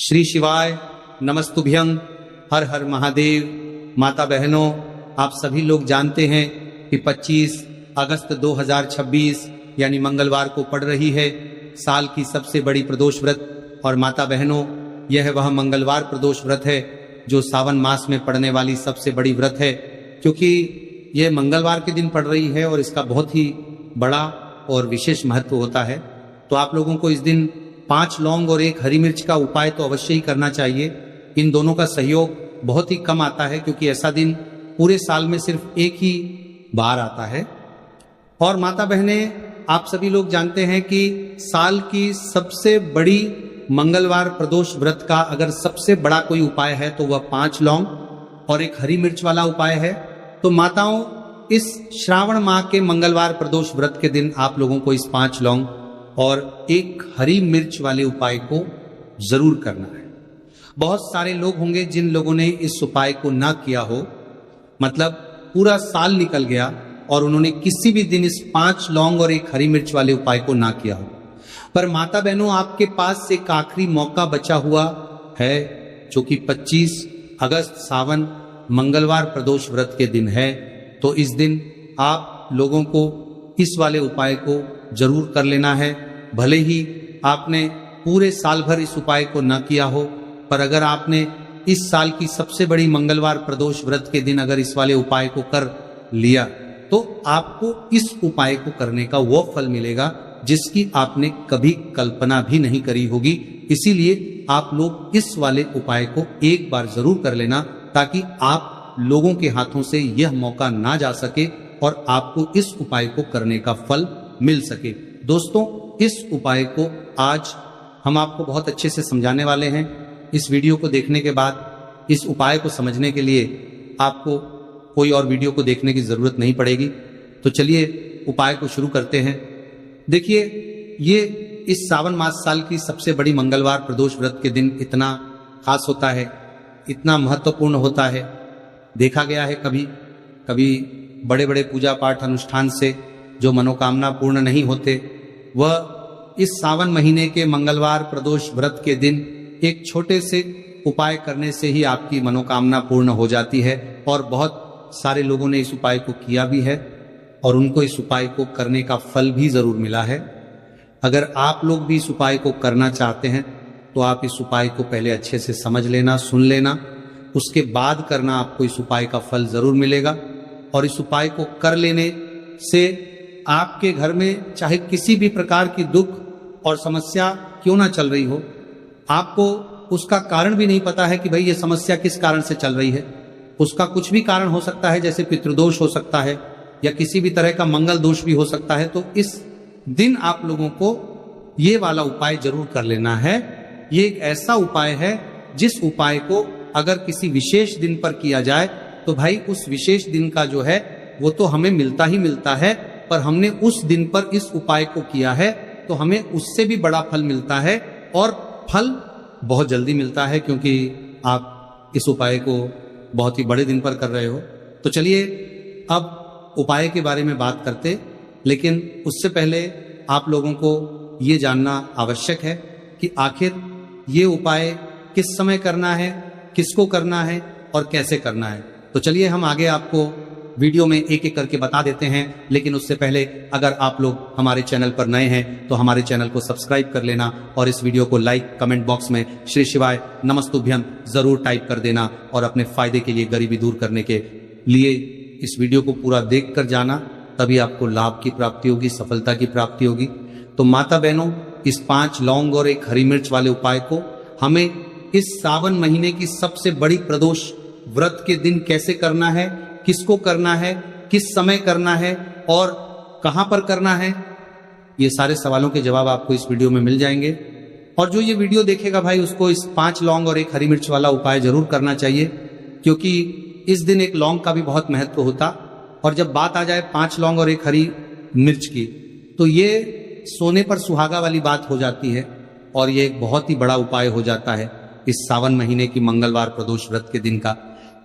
श्री शिवाय नमस्तुभ्यं। हर हर महादेव। माता बहनों, आप सभी लोग जानते हैं कि 25 अगस्त 2026 यानी मंगलवार को पड़ रही है साल की सबसे बड़ी प्रदोष व्रत। और माता बहनों, यह वह मंगलवार प्रदोष व्रत है जो सावन मास में पड़ने वाली सबसे बड़ी व्रत है, क्योंकि यह मंगलवार के दिन पड़ रही है और इसका बहुत ही बड़ा और विशेष महत्व होता है। तो आप लोगों को इस दिन 5 लौंग और 1 हरी मिर्च का उपाय तो अवश्य ही करना चाहिए। इन दोनों का सहयोग बहुत ही कम आता है, क्योंकि ऐसा दिन पूरे साल में सिर्फ एक ही बार आता है। और माता बहने, आप सभी लोग जानते हैं कि साल की सबसे बड़ी मंगलवार प्रदोष व्रत का अगर सबसे बड़ा कोई उपाय है तो वह 5 लौंग और 1 हरी मिर्च वाला उपाय है। तो माताओं, इस श्रावण माह के मंगलवार प्रदोष व्रत के दिन आप लोगों को इस 5 लौंग और 1 हरी मिर्च वाले उपाय को जरूर करना है। बहुत सारे लोग होंगे जिन लोगों ने इस उपाय को ना किया हो, मतलब पूरा साल निकल गया और उन्होंने किसी भी दिन इस 5 लौंग और 1 हरी मिर्च वाले उपाय को ना किया हो। पर माता बहनों, आपके पास एक आखिरी मौका बचा हुआ है, जो कि 25 अगस्त सावन मंगलवार प्रदोष व्रत के दिन है। तो इस दिन आप लोगों को इस वाले उपाय को जरूर कर लेना है। भले ही आपने पूरे साल भर इस उपाय को न किया हो, पर अगर आपने इस साल की सबसे बड़ी मंगलवार प्रदोष व्रत के दिन अगर इस वाले उपाय को कर लिया तो आपको इस उपाय को करने का वो फल मिलेगा जिसकी आपने कभी कल्पना भी नहीं करी होगी। इसीलिए आप लोग इस वाले उपाय को एक बार जरूर कर लेना, ताकि आप लोगों के हाथों से यह मौका ना जा सके और आपको इस उपाय को करने का फल मिल सके। दोस्तों, इस उपाय को आज हम आपको बहुत अच्छे से समझाने वाले हैं। इस वीडियो को देखने के बाद इस उपाय को समझने के लिए आपको कोई और वीडियो को देखने की जरूरत नहीं पड़ेगी। तो चलिए उपाय को शुरू करते हैं। देखिए, ये इस सावन मास साल की सबसे बड़ी मंगलवार प्रदोष व्रत के दिन इतना खास होता है, इतना महत्वपूर्ण होता है। देखा गया है कभी कभी बड़े बड़े पूजा पाठ अनुष्ठान से जो मनोकामना पूर्ण नहीं होते, वह इस सावन महीने के मंगलवार प्रदोष व्रत के दिन एक छोटे से उपाय करने से ही आपकी मनोकामना पूर्ण हो जाती है। और बहुत सारे लोगों ने इस उपाय को किया भी है और उनको इस उपाय को करने का फल भी जरूर मिला है। अगर आप लोग भी इस उपाय को करना चाहते हैं तो आप इस उपाय को पहले अच्छे से समझ लेना, सुन लेना, उसके बाद करना, आपको इस उपाय का फल जरूर मिलेगा। और इस उपाय को कर लेने से आपके घर में चाहे किसी भी प्रकार की दुख और समस्या क्यों ना चल रही हो, आपको उसका कारण भी नहीं पता है कि भाई ये समस्या किस कारण से चल रही है। उसका कुछ भी कारण हो सकता है, जैसे पितृदोष हो सकता है या किसी भी तरह का मंगल दोष भी हो सकता है। तो इस दिन आप लोगों को ये वाला उपाय जरूर कर लेना है। ये एक ऐसा उपाय है जिस उपाय को अगर किसी विशेष दिन पर किया जाए तो भाई उस विशेष दिन का जो है वो तो हमें मिलता ही मिलता है, पर हमने उस दिन पर इस उपाय को किया है तो हमें उससे भी बड़ा फल मिलता है, और फल बहुत जल्दी मिलता है, क्योंकि आप इस उपाय को बहुत ही बड़े दिन पर कर रहे हो। तो चलिए अब उपाय के बारे में बात करते, लेकिन उससे पहले आप लोगों को ये जानना आवश्यक है कि आखिर ये उपाय किस समय करना है, किसको करना है और कैसे करना है। तो चलिए हम आगे आपको वीडियो में एक एक करके बता देते हैं। लेकिन उससे पहले अगर आप लोग हमारे चैनल पर नए हैं तो हमारे चैनल को सब्सक्राइब कर लेना और इस वीडियो को लाइक, कमेंट बॉक्स में श्री शिवाय नमस्तुभ्यं जरूर टाइप कर देना, और अपने फायदे के लिए, गरीबी दूर करने के लिए इस वीडियो को पूरा देख कर जाना, तभी आपको लाभ की प्राप्ति होगी, सफलता की प्राप्ति होगी। तो माता बहनों, इस 5 लौंग और 1 हरी मिर्च वाले उपाय को हमें इस सावन महीने की सबसे बड़ी प्रदोष व्रत के दिन कैसे करना है, किसको करना है, किस समय करना है और कहां पर करना है, ये सारे सवालों के जवाब आपको इस वीडियो में मिल जाएंगे। और जो ये वीडियो देखेगा भाई, उसको इस 5 लौंग और 1 हरी मिर्च वाला उपाय जरूर करना चाहिए, क्योंकि इस दिन 1 लौंग का भी बहुत महत्व होता। और जब बात आ जाए 5 लौंग और 1 हरी मिर्च की, तो ये सोने पर सुहागा वाली बात हो जाती है, और ये एक बहुत ही बड़ा उपाय हो जाता है इस सावन महीने की मंगलवार प्रदोष व्रत के दिन का।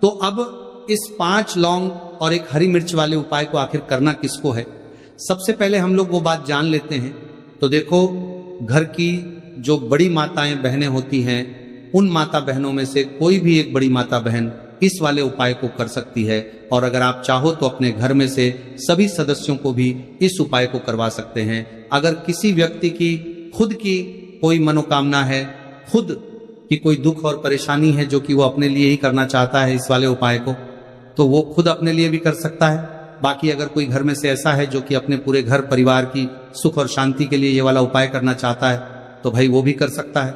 तो अब इस 5 लौंग और 1 हरी मिर्च वाले उपाय को आखिर करना किसको है, सबसे पहले हम लोग वो बात जान लेते हैं। तो देखो, घर की जो बड़ी माताएं बहनें होती हैं उन माता बहनों में से कोई भी एक बड़ी माता बहन इस वाले उपाय को कर सकती है। और अगर आप चाहो तो अपने घर में से सभी सदस्यों को भी इस उपाय को करवा सकते हैं। अगर किसी व्यक्ति की खुद की कोई मनोकामना है, खुद की कोई दुख और परेशानी है जो कि वो अपने लिए ही करना चाहता है इस वाले उपाय को, तो वो खुद अपने लिए भी कर सकता है। बाकी अगर कोई घर में से ऐसा है जो कि अपने पूरे घर परिवार की सुख और शांति के लिए ये वाला उपाय करना चाहता है, तो भाई वो भी कर सकता है।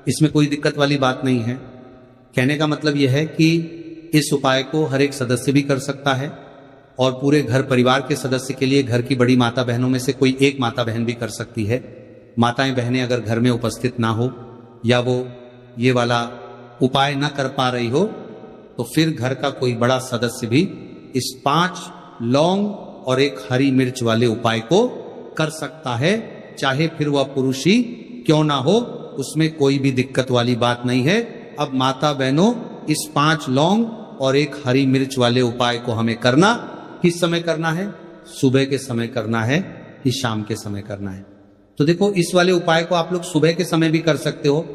इसमें कोई दिक्कत वाली बात नहीं है। कहने का मतलब यह है कि इस उपाय को हर एक सदस्य भी कर सकता है और पूरे घर परिवार के सदस्य के लिए घर की बड़ी माता बहनों में से कोई एक माता बहन भी कर सकती है। माताएं बहनें अगर घर में उपस्थित ना हो या वो ये वाला उपाय ना कर पा रही हो, तो फिर घर का कोई बड़ा सदस्य भी इस 5 लौंग और 1 हरी मिर्च वाले उपाय को कर सकता है, चाहे फिर वह पुरुष ही क्यों ना हो, उसमें कोई भी दिक्कत वाली बात नहीं है। अब माता बहनों, इस 5 लौंग और 1 हरी मिर्च वाले उपाय को हमें करना किस समय करना है? सुबह के समय करना है कि शाम के समय करना है? तो देखो, इस वाले उपाय को आप लोग सुबह के समय भी कर सकते हो,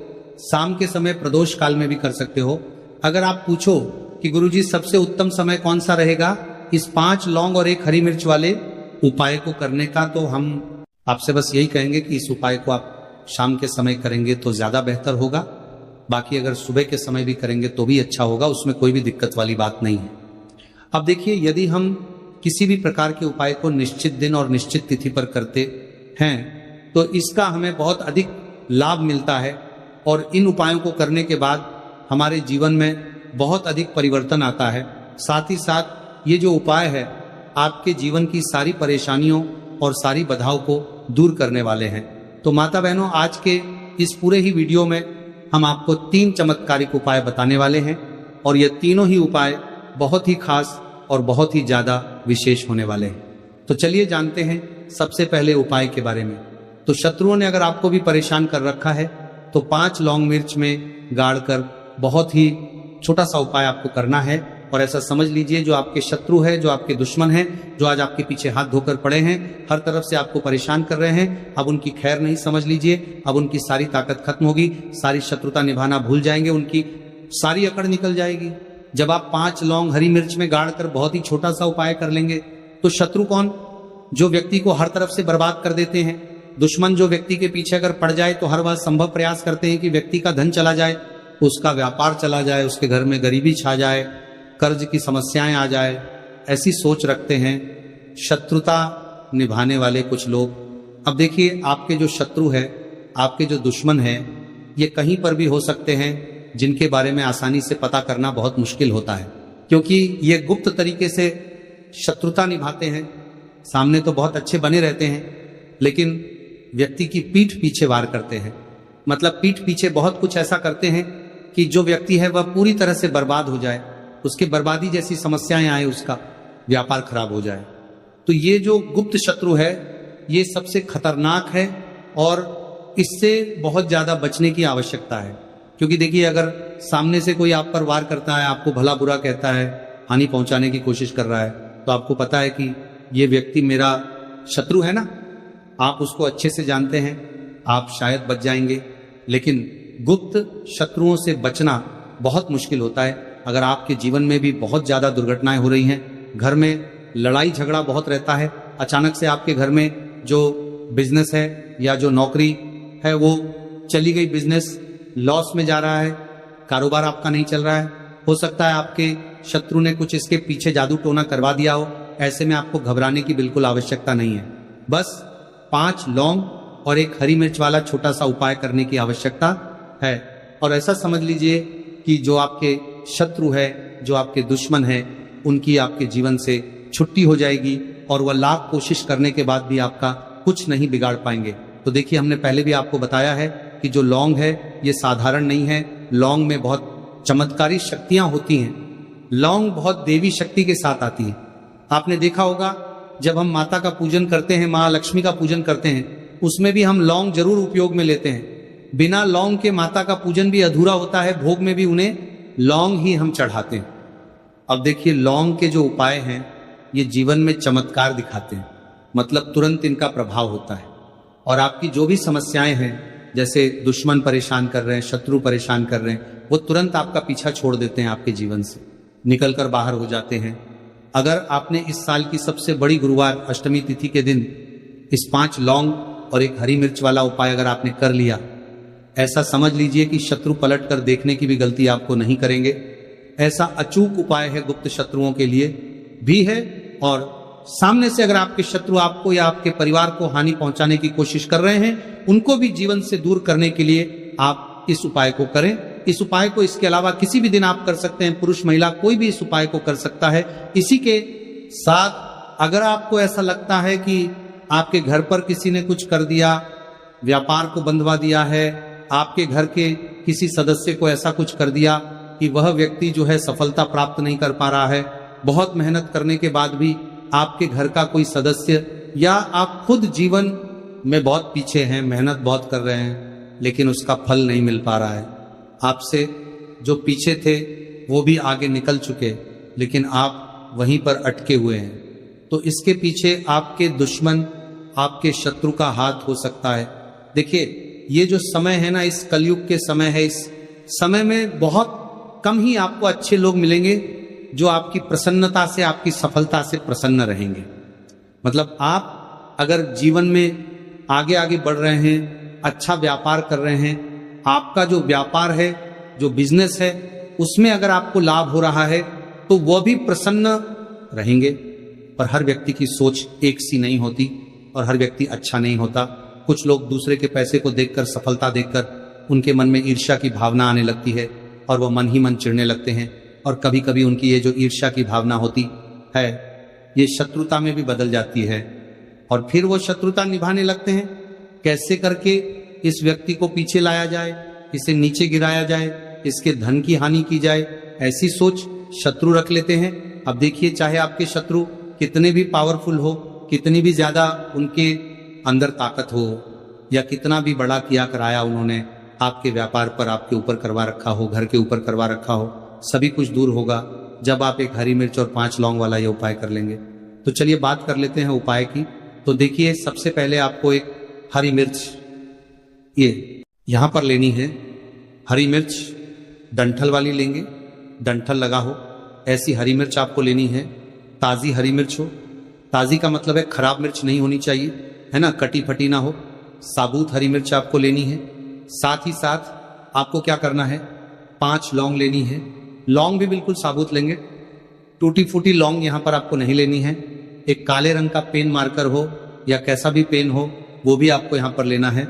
शाम के समय प्रदोष काल में भी कर सकते हो। अगर आप पूछो कि गुरुजी सबसे उत्तम समय कौन सा रहेगा इस 5 लौंग और 1 हरी मिर्च वाले उपाय को करने का, तो हम आपसे बस यही कहेंगे कि इस उपाय को आप शाम के समय करेंगे तो ज्यादा बेहतर होगा। बाकी अगर सुबह के समय भी करेंगे तो भी अच्छा होगा, उसमें कोई भी दिक्कत वाली बात नहीं है। अब देखिए, यदि हम किसी भी प्रकार के उपाय को निश्चित दिन और निश्चित तिथि पर करते हैं तो इसका हमें बहुत अधिक लाभ मिलता है और इन उपायों को करने के बाद हमारे जीवन में बहुत अधिक परिवर्तन आता है। साथ ही साथ ये जो उपाय है आपके जीवन की सारी परेशानियों और सारी बाधाओं को दूर करने वाले हैं। तो माता बहनों, आज के इस पूरे ही वीडियो में हम आपको 3 चमत्कारिक उपाय बताने वाले हैं और ये तीनों ही उपाय बहुत ही खास और बहुत ही ज्यादा विशेष होने वाले हैं। तो चलिए जानते हैं सबसे पहले उपाय के बारे में। तो शत्रुओं ने अगर आपको भी परेशान कर रखा है तो 5 लौंग मिर्च में गाड़कर बहुत ही छोटा सा उपाय आपको करना है। और ऐसा समझ लीजिए, जो आपके शत्रु है, जो आपके दुश्मन है, जो आज आपके पीछे हाथ धोकर पड़े हैं, हर तरफ से आपको परेशान कर रहे हैं, अब उनकी खैर नहीं समझ लीजिए। अब उनकी सारी ताकत खत्म होगी, सारी शत्रुता निभाना भूल जाएंगे, उनकी सारी अकड़ निकल जाएगी। जब आप 5 लौंग हरी मिर्च में गाड़कर बहुत ही छोटा सा उपाय कर लेंगे तो शत्रु कौन? जो व्यक्ति को हर तरफ से बर्बाद कर देते हैं। दुश्मन जो व्यक्ति के पीछे अगर पड़ जाए तो हर वह संभव प्रयास करते हैं कि व्यक्ति का धन चला जाए, उसका व्यापार चला जाए, उसके घर में गरीबी छा जाए, कर्ज की समस्याएं आ जाए, ऐसी सोच रखते हैं शत्रुता निभाने वाले कुछ लोग। अब देखिए, आपके जो शत्रु है, आपके जो दुश्मन है, ये कहीं पर भी हो सकते हैं, जिनके बारे में आसानी से पता करना बहुत मुश्किल होता है, क्योंकि ये गुप्त तरीके से शत्रुता निभाते हैं। सामने तो बहुत अच्छे बने रहते हैं, लेकिन व्यक्ति की पीठ पीछे वार करते हैं। मतलब पीठ पीछे बहुत कुछ ऐसा करते हैं कि जो व्यक्ति है वह पूरी तरह से बर्बाद हो जाए, उसके बर्बादी जैसी समस्याएं आए, उसका व्यापार खराब हो जाए। तो ये जो गुप्त शत्रु है ये सबसे खतरनाक है और इससे बहुत ज्यादा बचने की आवश्यकता है। क्योंकि देखिए, अगर सामने से कोई आप पर वार करता है, आपको भला बुरा कहता है, हानि पहुंचाने की कोशिश कर रहा है, तो आपको पता है कि ये व्यक्ति मेरा शत्रु है ना, आप उसको अच्छे से जानते हैं, आप शायद बच जाएंगे। लेकिन गुप्त शत्रुओं से बचना बहुत मुश्किल होता है। अगर आपके जीवन में भी बहुत ज्यादा दुर्घटनाएं हो रही हैं, घर में लड़ाई झगड़ा बहुत रहता है, अचानक से आपके घर में जो बिजनेस है या जो नौकरी है वो चली गई, बिजनेस लॉस में जा रहा है, कारोबार आपका नहीं चल रहा है, हो सकता है आपके शत्रु ने कुछ इसके पीछे जादू टोना करवा दिया हो। ऐसे में आपको घबराने की बिल्कुल आवश्यकता नहीं है। बस 5 लौंग और 1 हरी मिर्च वाला छोटा सा उपाय करने की आवश्यकता है। और ऐसा समझ लीजिए कि जो आपके शत्रु है, जो आपके दुश्मन है, उनकी आपके जीवन से छुट्टी हो जाएगी और वह लाख कोशिश करने के बाद भी आपका कुछ नहीं बिगाड़ पाएंगे। तो देखिए, हमने पहले भी आपको बताया है कि जो लौंग है ये साधारण नहीं है। लौंग में बहुत चमत्कारी शक्तियां होती हैं। लौंग बहुत देवी शक्ति के साथ आती है। आपने देखा होगा, जब हम माता का पूजन करते हैं, माँ लक्ष्मी का पूजन करते हैं, उसमें भी हम लौंग जरूर उपयोग में लेते हैं। बिना लौंग के माता का पूजन भी अधूरा होता है, भोग में भी उन्हें लौंग ही हम चढ़ाते हैं। अब देखिए, लौंग के जो उपाय हैं ये जीवन में चमत्कार दिखाते हैं, मतलब तुरंत इनका प्रभाव होता है और आपकी जो भी समस्याएं हैं जैसे दुश्मन परेशान कर रहे हैं, शत्रु परेशान कर रहे हैं, वो तुरंत आपका पीछा छोड़ देते हैं, आपके जीवन से निकल कर बाहर हो जाते हैं। अगर आपने इस साल की सबसे बड़ी गुरुवार अष्टमी तिथि के दिन इस 5 लौंग और एक हरी मिर्च वाला उपाय अगर आपने कर लिया, ऐसा समझ लीजिए कि शत्रु पलट कर देखने की भी गलती आपको नहीं करेंगे। ऐसा अचूक उपाय है, गुप्त शत्रुओं के लिए भी है, और सामने से अगर आपके शत्रु आपको या आपके परिवार को हानि पहुंचाने की कोशिश कर रहे हैं, उनको भी जीवन से दूर करने के लिए आप इस उपाय को करें। इस उपाय को इसके अलावा किसी भी दिन आप कर सकते हैं, पुरुष महिला कोई भी इस उपाय को कर सकता है। इसी के साथ अगर आपको ऐसा लगता है कि आपके घर पर किसी ने कुछ कर दिया, व्यापार को बंधवा दिया है, आपके घर के किसी सदस्य को ऐसा कुछ कर दिया कि वह व्यक्ति जो है सफलता प्राप्त नहीं कर पा रहा है, बहुत मेहनत करने के बाद भी आपके घर का कोई सदस्य या आप खुद जीवन में बहुत पीछे हैं, मेहनत बहुत कर रहे हैं, लेकिन उसका फल नहीं मिल पा रहा है, आपसे जो पीछे थे वो भी आगे निकल चुके, लेकिन आप वहीं पर अटके हुए हैं, तो इसके पीछे आपके दुश्मन, आपके शत्रु का हाथ हो सकता है। देखिए, ये जो समय है ना, इस कलयुग के समय है, इस समय में बहुत कम ही आपको अच्छे लोग मिलेंगे जो आपकी प्रसन्नता से, आपकी सफलता से प्रसन्न रहेंगे। मतलब आप अगर जीवन में आगे आगे बढ़ रहे हैं, अच्छा व्यापार कर रहे हैं, आपका जो व्यापार है, जो बिजनेस है, उसमें अगर आपको लाभ हो रहा है तो वह भी प्रसन्न रहेंगे। पर हर व्यक्ति की सोच एक सी नहीं होती और हर व्यक्ति अच्छा नहीं होता। कुछ लोग दूसरे के पैसे को देखकर, सफलता देखकर उनके मन में ईर्ष्या की भावना आने लगती है और वह मन ही मन चिढ़ने लगते हैं, और कभी कभी उनकी ये जो ईर्ष्या की भावना होती है ये शत्रुता में भी बदल जाती है, और फिर वो शत्रुता निभाने लगते हैं। कैसे करके इस व्यक्ति को पीछे लाया जाए, इसे नीचे गिराया जाए, इसके धन की हानि की जाए, ऐसी सोच शत्रु रख लेते हैं। अब देखिए, चाहे आपके शत्रु कितने भी पावरफुल हो, कितनी भी ज्यादा उनके अंदर ताकत हो, या कितना भी बड़ा किया कराया उन्होंने आपके व्यापार पर, आपके ऊपर करवा रखा हो, घर के ऊपर करवा रखा हो, सभी कुछ दूर होगा जब आप एक हरी मिर्च और 5 लौंग वाला ये उपाय कर लेंगे। तो चलिए बात कर लेते हैं उपाय की। तो देखिए, सबसे पहले आपको एक हरी मिर्च ये यहां पर लेनी है। हरी मिर्च डंठल वाली लेंगे, डंठल लगा हो ऐसी हरी मिर्च आपको लेनी है। ताजी हरी मिर्च हो, ताजी का मतलब है खराब मिर्च नहीं होनी चाहिए, है ना, कटी फटी ना हो। साबुत हरी मिर्च आपको लेनी है। साथ ही साथ आपको क्या करना है, 5 लौंग लेनी है। लौंग भी बिल्कुल साबुत लेंगे, टूटी फूटी लौंग यहां पर आपको नहीं लेनी है। एक काले रंग का पेन मार्कर हो या कैसा भी पेन हो, वो भी आपको यहां पर लेना है।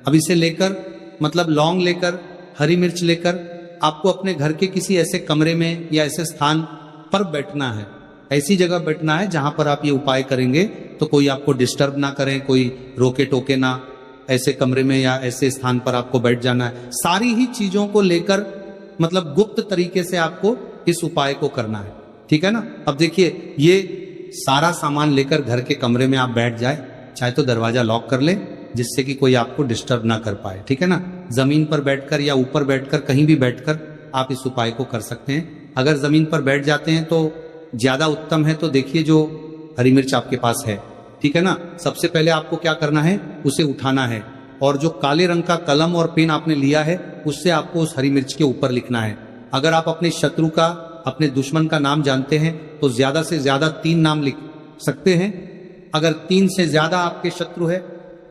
अब इसे लेकर, मतलब लौंग लेकर, हरी मिर्च लेकर, आपको अपने घर के किसी ऐसे कमरे में या ऐसे स्थान पर बैठना है। ऐसी जगह बैठना है जहां पर आप ये उपाय करेंगे तो कोई आपको डिस्टर्ब ना करें, कोई रोके टोके ना। ऐसे कमरे में या ऐसे स्थान पर आपको बैठ जाना है। सारी ही चीजों को लेकर, मतलब गुप्त तरीके से आपको इस उपाय को करना है, ठीक है ना। अब देखिए, ये सारा सामान लेकर घर के कमरे में आप बैठ जाए, चाहे तो दरवाजा लॉक कर ले जिससे कि कोई आपको डिस्टर्ब ना कर पाए, ठीक है ना। जमीन पर बैठकर या ऊपर बैठकर, कहीं भी बैठकर आप इस उपाय को कर सकते हैं। अगर जमीन पर बैठ जाते हैं तो ज्यादा उत्तम है। तो देखिए, जो हरी मिर्च आपके पास है, ठीक है ना, सबसे पहले आपको क्या करना है, उसे उठाना है, और जो काले रंग का कलम और पेन आपने लिया है उससे आपको उस हरी मिर्च के ऊपर लिखना है। अगर आप अपने शत्रु का, अपने दुश्मन का नाम जानते हैं तो ज्यादा से ज्यादा 3 नाम लिख सकते हैं। अगर 3 से ज्यादा आपके शत्रु है,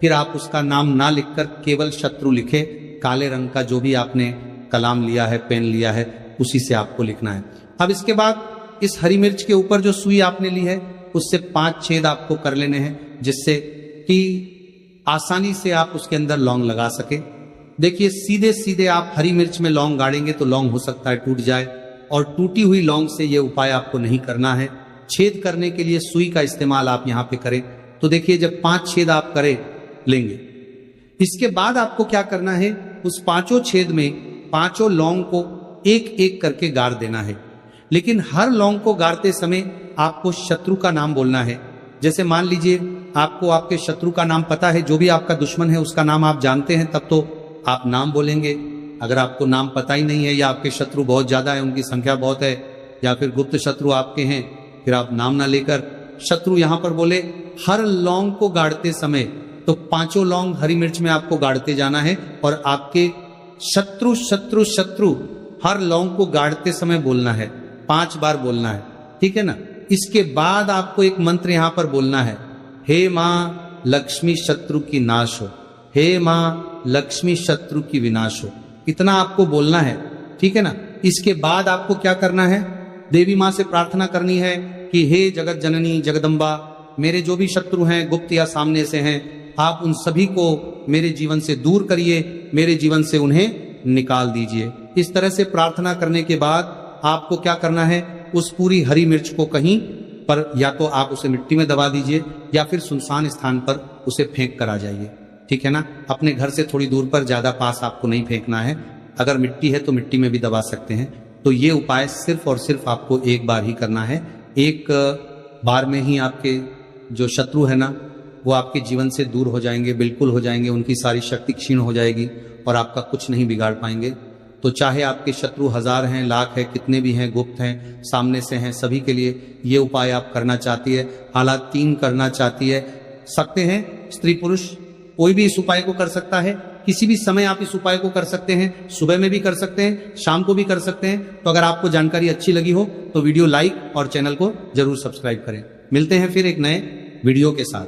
फिर आप उसका नाम ना लिखकर केवल शत्रु लिखे। काले रंग का जो भी आपने कलम लिया है, पेन लिया है, उसी से आपको लिखना है। अब इसके बाद इस हरी मिर्च के ऊपर जो सुई आपने ली है उससे 5 छेद आपको कर लेने हैं, जिससे कि आसानी से आप उसके अंदर लौंग लगा सके। देखिए, सीधे सीधे आप हरी मिर्च में लौंग गाड़ेंगे तो लौंग हो सकता है टूट जाए, और टूटी हुई लौंग से ये उपाय आपको नहीं करना है। छेद करने के लिए सुई का इस्तेमाल आप यहाँ पे करें। तो देखिए, जब 5 छेद आप करें लेंगे, इसके बाद आपको क्या करना है, उस 5 छेद में 5 लौंग को एक एक करके गाड़ देना है। लेकिन हर लौंग को गाड़ते समय आपको शत्रु का नाम बोलना है। जैसे मान लीजिए आपको आपके शत्रु का नाम पता है, जो भी आपका दुश्मन है उसका नाम आप जानते हैं, तब तो आप नाम बोलेंगे। अगर आपको नाम पता ही नहीं है, या आपके शत्रु बहुत ज्यादा है, उनकी संख्या बहुत है, या फिर गुप्त शत्रु आपके हैं, फिर आप नाम ना लेकर शत्रु यहां पर बोले। हर लौंग को गाड़ते समय तो 5 लौंग हरी मिर्च में आपको गाड़ते जाना है और आपके शत्रु शत्रु शत्रु हर लौंग को गाड़ते समय बोलना है, 5 बार बोलना है, ठीक है ना। इसके बाद आपको एक मंत्र यहां पर बोलना है, हे मां लक्ष्मी शत्रु की नाश हो, हे मां लक्ष्मी शत्रु की विनाश हो, इतना आपको बोलना है, ठीक है ना। इसके बाद आपको क्या करना है, देवी मां से प्रार्थना करनी है कि हे जगत जननी जगदम्बा, मेरे जो भी शत्रु हैं गुप्त या सामने से हैं, आप उन सभी को मेरे जीवन से दूर करिए, मेरे जीवन से उन्हें निकाल दीजिए। इस तरह से प्रार्थना करने के बाद आपको क्या करना है, उस पूरी हरी मिर्च को कहीं पर या तो आप उसे मिट्टी में दबा दीजिए या फिर सुनसान स्थान पर उसे फेंक कर आ जाइए, ठीक है ना। अपने घर से थोड़ी दूर पर, ज्यादा पास आपको नहीं फेंकना है। अगर मिट्टी है तो मिट्टी में भी दबा सकते हैं। तो ये उपाय सिर्फ और सिर्फ आपको एक बार ही करना है। एक बार में ही आपके जो शत्रु है ना वो आपके जीवन से दूर हो जाएंगे, बिल्कुल हो जाएंगे, उनकी सारी शक्ति क्षीण हो जाएगी और आपका कुछ नहीं बिगाड़ पाएंगे। तो चाहे आपके शत्रु 1000 हैं, लाख है, कितने भी हैं, गुप्त हैं, सामने से हैं, सभी के लिए ये उपाय आप करना चाहती है। हालात 3 करना चाहती है, सकते हैं, स्त्री पुरुष कोई भी इस उपाय को कर सकता है। किसी भी समय आप इस उपाय को कर सकते हैं, सुबह में भी कर सकते हैं, शाम को भी कर सकते हैं। तो अगर आपको जानकारी अच्छी लगी हो तो वीडियो लाइक और चैनल को जरूर सब्सक्राइब करें। मिलते हैं फिर एक नए वीडियो के साथ।